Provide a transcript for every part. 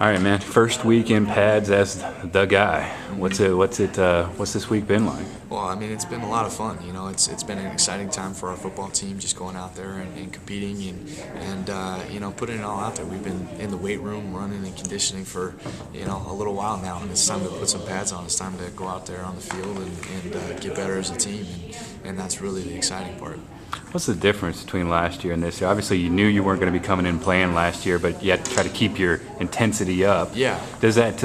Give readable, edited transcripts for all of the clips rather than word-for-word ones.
All right, man. First week in pads as the guy. What's this week been like? Well, I mean, it's been a lot of fun. You know, it's been an exciting time for our football team, just going out there and competing and you know, putting it all out there. We've been in the weight room, running and conditioning for a little while now, and it's time to put some pads on. It's time to go out there on the field and get better as a team, and that's really the exciting part. What's the difference between last year and this year? Obviously, you knew you weren't going to be coming in playing last year, but you had to try to keep your intensity up. Yeah. Does that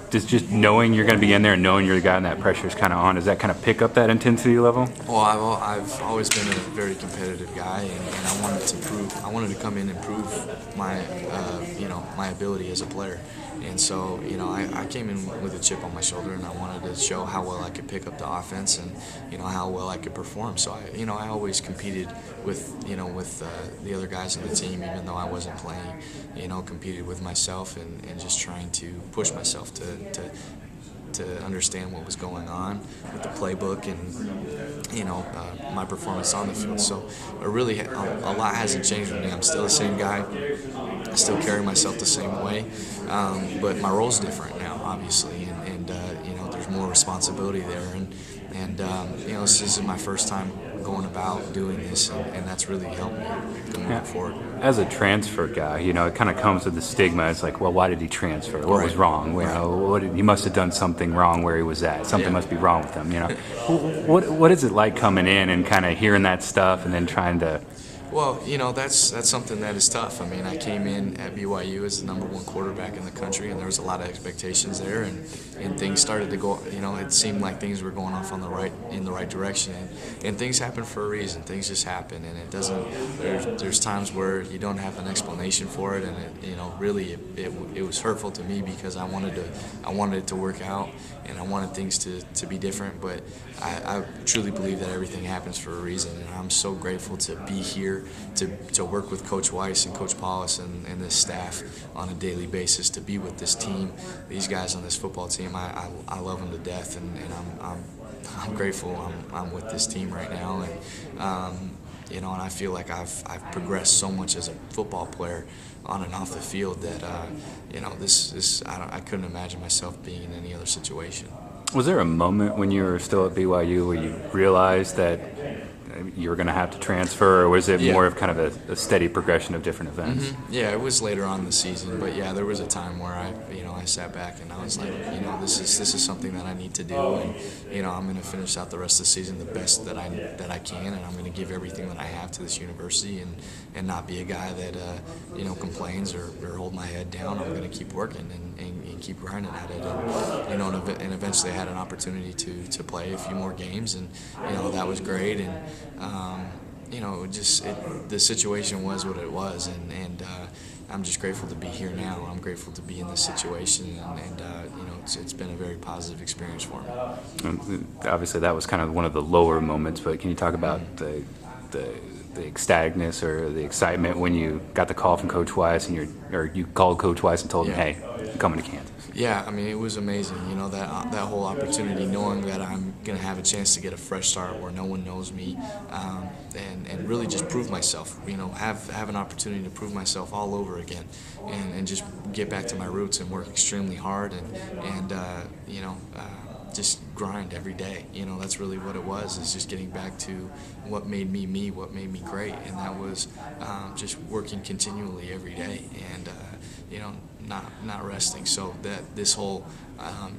does just knowing you're going to be in there and knowing you're the guy and that pressure is kind of on, does that kind of pick up that intensity level? Well, I've always been a very competitive guy, and I wanted to prove. I wanted to come in and prove my my ability as a player. And so, I came in with a chip on my shoulder, and I wanted to show how well I could pick up the offense and, how well I could perform. So, I always competed with the other guys on the team, even though I wasn't playing, competed with myself and just trying to push myself to understand what was going on with the playbook and my performance on the field. So really a lot hasn't changed with me. I'm still the same guy. I still carry myself the same way, but my role's different now, obviously, and there's more responsibility there, and this is my first time going about doing this, and that's really helped me moving forward. As a transfer guy, it kind of comes with the stigma. It's like, well, why did he transfer? What was wrong? He must have done something wrong where he was at. Something must be wrong with him. What is it like coming in and kind of hearing that stuff and then trying to? Well, that's something that is tough. I mean, I came in at BYU as the #1 quarterback in the country, and there was a lot of expectations there, and things started to go. It seemed like things were going off in the right direction, and things happen for a reason. Things just happen, and it doesn't. There's times where you don't have an explanation for it, and really it was hurtful to me because I wanted it to work out, and I wanted things to be different. But I truly believe that everything happens for a reason, and I'm so grateful to be here. To work with Coach Weiss and Coach Paulus and this staff on a daily basis, to be with this team, these guys on this football team, I love them to death, and I'm grateful I'm with this team right now, and I feel like I've progressed so much as a football player on and off the field that I couldn't imagine myself being in any other situation. Was there a moment when you were still at BYU where you realized that you were going to have to transfer, or was it more of kind of a steady progression of different events? Mm-hmm. Yeah, it was later on in the season, but yeah, there was a time where I sat back and I was like, this is something that I need to do, and I'm going to finish out the rest of the season the best that I can, and I'm going to give everything that I have to this university, and not be a guy that complains or hold my head down. I'm going to keep working and keep grinding at it, and eventually I had an opportunity to play a few more games, and that was great, and the situation was what it was, and I'm just grateful to be here now. I'm grateful to be in this situation, and it's been a very positive experience for me. And obviously, that was kind of one of the lower moments, but can you talk about the ecstaticness or the excitement when you got the call from Coach Weiss and you called Coach Weiss and told him, hey, I'm coming to Kansas? Yeah, I mean, it was amazing, that whole opportunity, knowing that I'm going to have a chance to get a fresh start where no one knows me, and really just prove myself, have an opportunity to prove myself all over again, and just get back to my roots and work extremely hard and just grind every day. That's really what it was, is just getting back to what made me, what made me great, and that was just working continually every day and not resting. So that this whole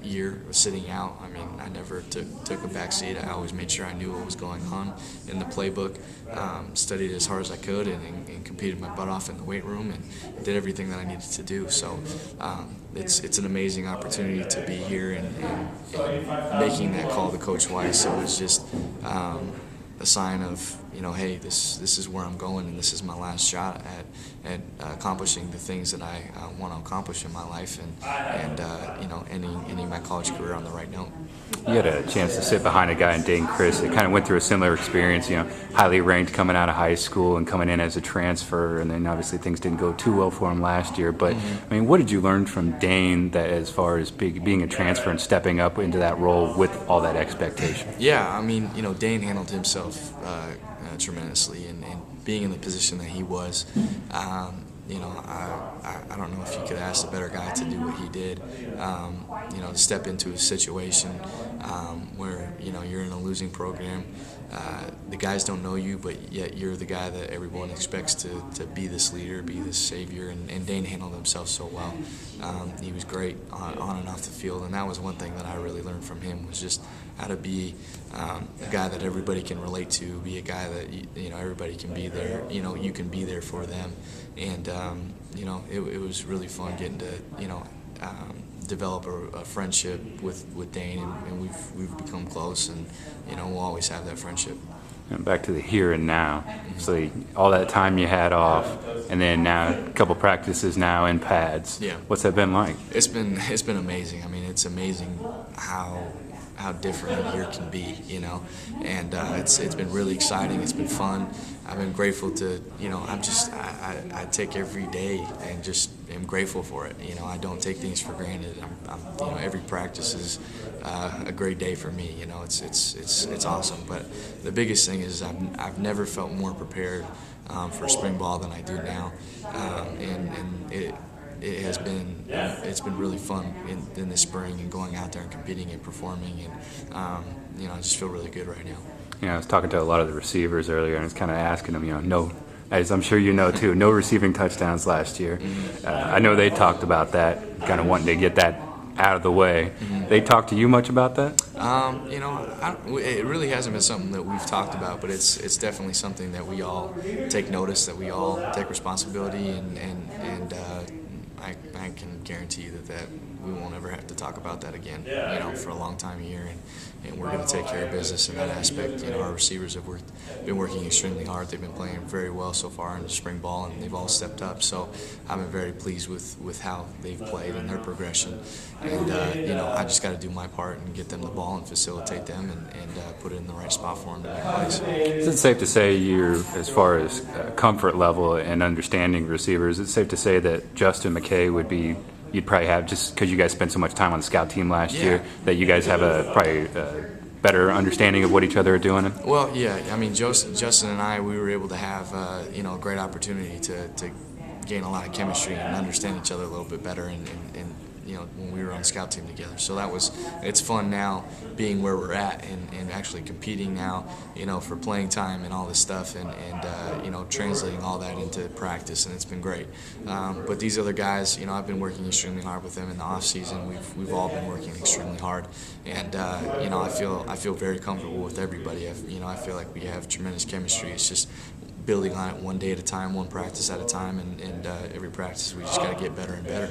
year of sitting out, I mean, I never took a back seat. I always made sure I knew what was going on in the playbook, studied as hard as I could, and competed my butt off in the weight room, and did everything that I needed to do. So it's an amazing opportunity to be here and making that call to Coach Weiss. It was just a sign of, hey, this is where I'm going, and this is my last shot at accomplishing the things that I want to accomplish in my life, and ending my college career on the right note. You had a chance to sit behind a guy in Dane Chris that kind of went through a similar experience, highly ranked coming out of high school and coming in as a transfer, and then obviously things didn't go too well for him last year. But, I mean, what did you learn from Dane that as far as being a transfer and stepping up into that role with all that expectation? Yeah, I mean, Dane handled himself tremendously, and being in the position that he was, I don't know if you could ask a better guy to do what he did. To step into a situation where you're in a losing program. The guys don't know you, but yet you're the guy that everyone expects to be this leader, be this savior, and Dane handled himself so well. He was great on and off the field, and that was one thing that I really learned from him, was just how to be a guy that everybody can relate to, be a guy that everybody can be there. You can be there for them, and it was really fun getting to develop a friendship with Dane, and we've become close, and we'll always have that friendship. And back to the here and now. So all that time you had off, and then now a couple practices now in pads. Yeah. What's that been like? It's been amazing. I mean, it's amazing how different a year can be, and it's been really exciting. It's been fun. I've been grateful to, I take every day and just am grateful for it. I don't take things for granted. Every practice is a great day for me. It's awesome. But the biggest thing is I've never felt more prepared for spring ball than I do now, and it's been really fun in the spring, and going out there and competing and performing, and I just feel really good right now. I was talking to a lot of the receivers earlier, and I was kind of asking them, no, as I'm sure you know too, no receiving touchdowns last year. I know they talked about that, kind of wanting to get that out of the way. They talked to you much about that? It really hasn't been something that we've talked about, but it's definitely something that we all take notice, that we all take responsibility, and I can guarantee you that we won't ever have to talk about that again, for a long time here, and we're going to take care of business in that aspect. Our receivers have been working extremely hard. They've been playing very well so far in the spring ball, and they've all stepped up. So I've been very pleased with how they've played and their progression. And I just got to do my part and get them the ball and facilitate them, and put it in the right spot for them to make plays. Is it safe to say as far as comfort level and understanding receivers, it's safe to say that Justin McKay would be, you'd probably have, just because you guys spent so much time on the scout team last year, that you guys have probably better understanding of what each other are doing? Well, yeah. I mean, Justin and I, we were able to have a great opportunity to gain a lot of chemistry and understand each other a little bit better, and when we were on the scout team together. So it's fun now being where we're at, and actually competing now, for playing time and all this stuff, and translating all that into practice, and it's been great. But these other guys, I've been working extremely hard with them in the off season. We've all been working extremely hard, and I feel very comfortable with everybody. I feel like we have tremendous chemistry. It's just building on it one day at a time, one practice at a time, and every practice we just got to get better and better.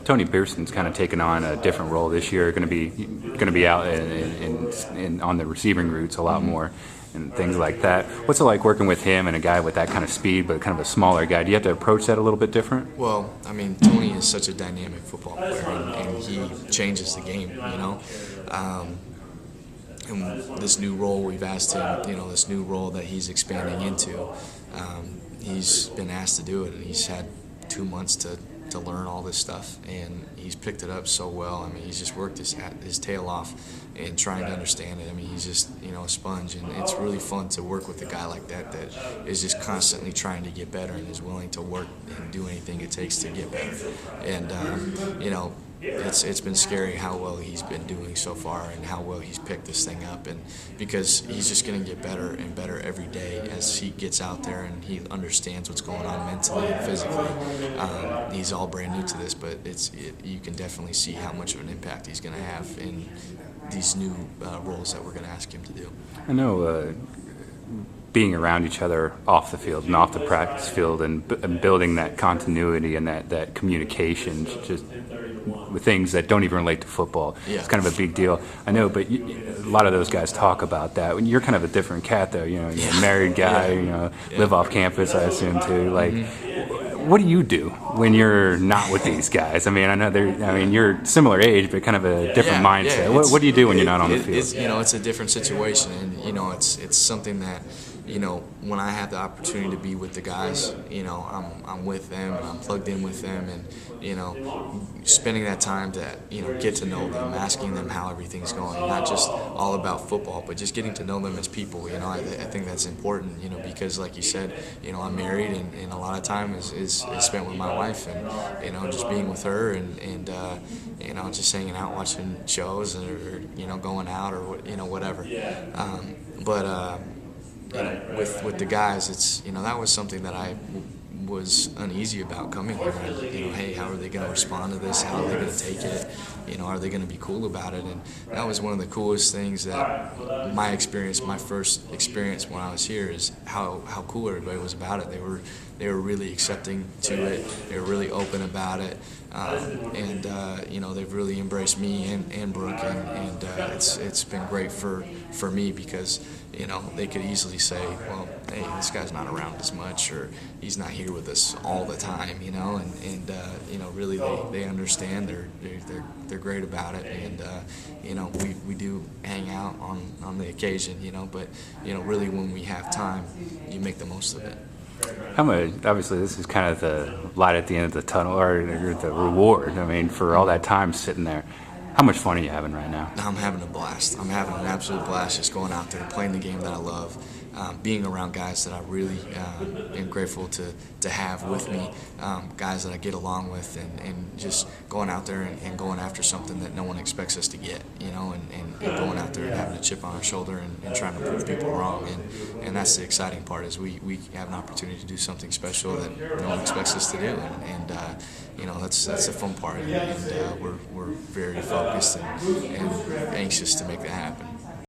Tony Pearson's kind of taken on a different role this year. Going to be out in on the receiving routes a lot more and things like that. What's it like working with him and a guy with that kind of speed, but kind of a smaller guy? Do you have to approach that a little bit different? Well, I mean, Tony is such a dynamic football player, and he changes the game. And this new role we've asked him, this new role that he's expanding into, he's been asked to do it, and he's had 2 months to learn all this stuff, and he's picked it up so well. I mean, he's just worked his tail off and trying to understand it. I mean, he's just a sponge, and it's really fun to work with a guy like that is just constantly trying to get better and is willing to work and do anything it takes to get better. And it's been scary how well he's been doing so far, and how well he's picked this thing up, and because he's just going to get better and better every day as he gets out there and he understands what's going on mentally and physically. He's all brand new to this, but you can definitely see how much of an impact he's going to have in these new roles that we're going to ask him to do. I know being around each other off the field and off the practice field, and building that continuity and that communication, just with things that don't even relate to football. Yeah. It's kind of a big deal. I know, but a lot of those guys talk about that. You're kind of a different cat, though. You're a married guy. Live off campus, I assume too. What do you do when you're not with these guys? I mean, I know you're similar age, but kind of a different mindset. What do you do when you're not on the field? It's a different situation, and it's something that you know, when I have the opportunity to be with the guys, you know, I'm with them, I'm plugged in with them, and you know, spending that time to, you know, get to know them, asking them how everything's going, not just all about football, but just getting to know them as people. You know, I think that's important. You know, because like you said, you know, I'm married, and a lot of time is spent with my wife, and you know, just being with her, and you know, just hanging out, watching shows, or you know, going out, or you know, whatever. But you know, with the guys, it's, you know, that was something that I was uneasy about coming here. And, you know, hey, how are they going to respond to this? How are they going to take it? You know, are they going to be cool about it? And that was one of the coolest things that my experience, my first experience when I was here, is how cool everybody was about it. They were really accepting to it. They were really open about it. And you know, they've really embraced me and Brooke, and it's been great for me, because you know, they could easily say, well, hey, this guy's not around as much, or he's not here with us all the time, you know, and you know, really they understand. They're great about it, and you know, we do hang out on the occasion, you know, but you know, really when we have time, you make the most of it. Obviously, this is kind of the light at the end of the tunnel, or the reward. I mean, for all that time sitting there. How much fun are you having right now? I'm having a blast. I'm having an absolute blast just going out there, playing the game that I love, being around guys that I really am grateful to have with me, guys that I get along with, and just going out there and going after something that no one expects us to get, you know, and going out there and having a chip on our shoulder, and trying to prove people wrong. And that's the exciting part, is we have an opportunity to do something special that no one expects us to do. And you know, that's the fun part, and we're very focused and anxious to make that happen.